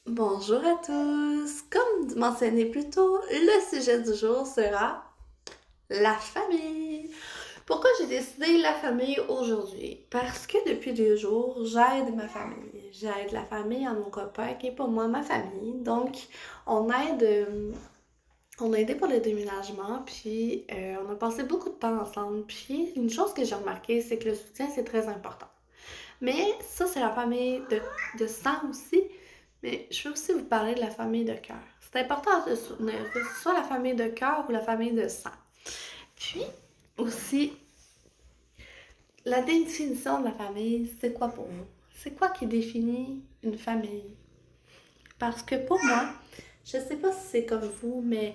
Bonjour à tous! Comme mentionné plus tôt, le sujet du jour sera la famille. Pourquoi j'ai décidé la famille aujourd'hui? Parce que depuis 2 jours, j'aide ma famille. J'aide la famille à mon copain qui est pour moi ma famille. Donc, on aide, on a aidé pour le déménagement, puis on a passé beaucoup de temps ensemble. Puis, une chose que j'ai remarqué, c'est que le soutien, c'est très important. Mais ça, c'est la famille de sang aussi. Mais je veux aussi vous parler de la famille de cœur. C'est important de se soutenir, que ce soit la famille de cœur ou la famille de sang. Puis, aussi, la définition de la famille, c'est quoi pour vous? C'est quoi qui définit une famille? Parce que pour moi, je sais pas si c'est comme vous, mais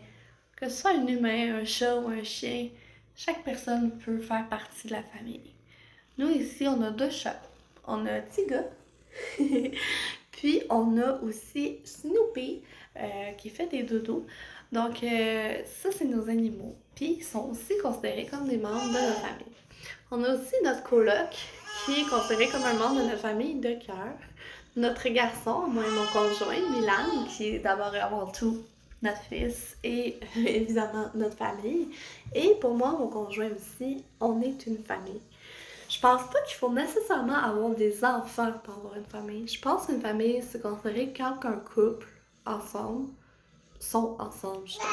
que ce soit un humain, un chat ou un chien, chaque personne peut faire partie de la famille. Nous, ici, on a 2 chats. On a Tiga, puis on a aussi Snoopy qui fait des dodos. Donc, ça, c'est nos animaux. Puis, ils sont aussi considérés comme des membres de notre famille. On a aussi notre coloc qui est considéré comme un membre de notre famille de cœur. Notre garçon, moi et mon conjoint, Milan, qui est d'abord et avant tout notre fils et évidemment notre famille. Et pour moi, mon conjoint aussi, on est une famille. Je pense pas qu'il faut nécessairement avoir des enfants pour avoir une famille. Je pense qu'une famille, c'est considéré quand un couple ensemble sont ensemble, justement.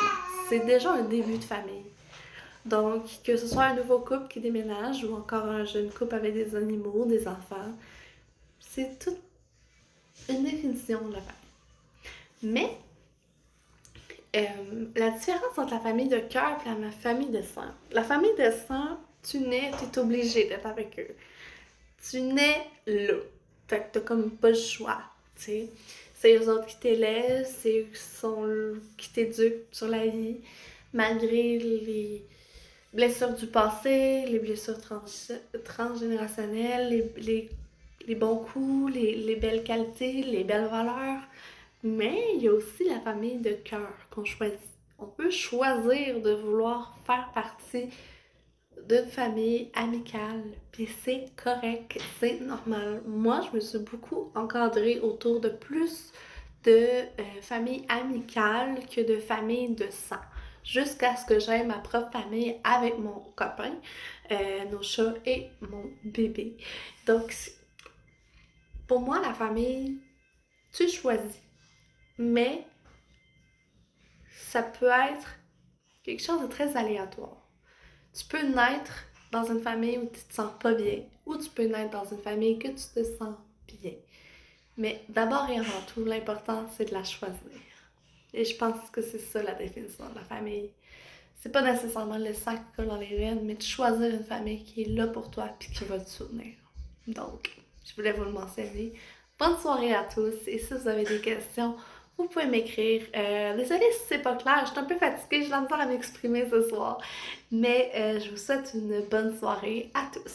C'est déjà un début de famille. Donc, que ce soit un nouveau couple qui déménage ou encore un jeune couple avec des animaux, des enfants, c'est toute une définition de la famille. Mais, la différence entre la famille de cœur et la famille de sang. La famille de sang, tu nais, tu es obligé d'être avec eux. Tu nais là. Fait que t'as comme pas le choix, tu sais. C'est eux autres qui t'élèvent, c'est eux qui t'éduquent sur la vie, malgré les blessures du passé, les blessures transgénérationnelles, les bons coups, les belles qualités, les belles valeurs. Mais il y a aussi la famille de cœur qu'on choisit. On peut choisir de vouloir faire partie d'une famille amicale, puis c'est correct, c'est normal. Moi, je me suis beaucoup encadrée autour de plus de familles amicales que de familles de sang, jusqu'à ce que j'aie ma propre famille avec mon copain, nos chats et mon bébé. Donc, pour moi, la famille, tu choisis, mais ça peut être quelque chose de très aléatoire. Tu peux naître dans une famille où tu te sens pas bien, ou tu peux naître dans une famille que tu te sens bien. Mais d'abord et avant tout, l'important, c'est de la choisir. Et je pense que c'est ça la définition de la famille. C'est pas nécessairement le sang qui coule dans les veines, mais de choisir une famille qui est là pour toi et qui va te soutenir. Donc, je voulais vous le mentionner. Bonne soirée à tous et si vous avez des questions, vous pouvez m'écrire. Désolée si c'est pas clair, je suis un peu fatiguée, j'ai la misère à m'exprimer ce soir. Mais je vous souhaite une bonne soirée à tous.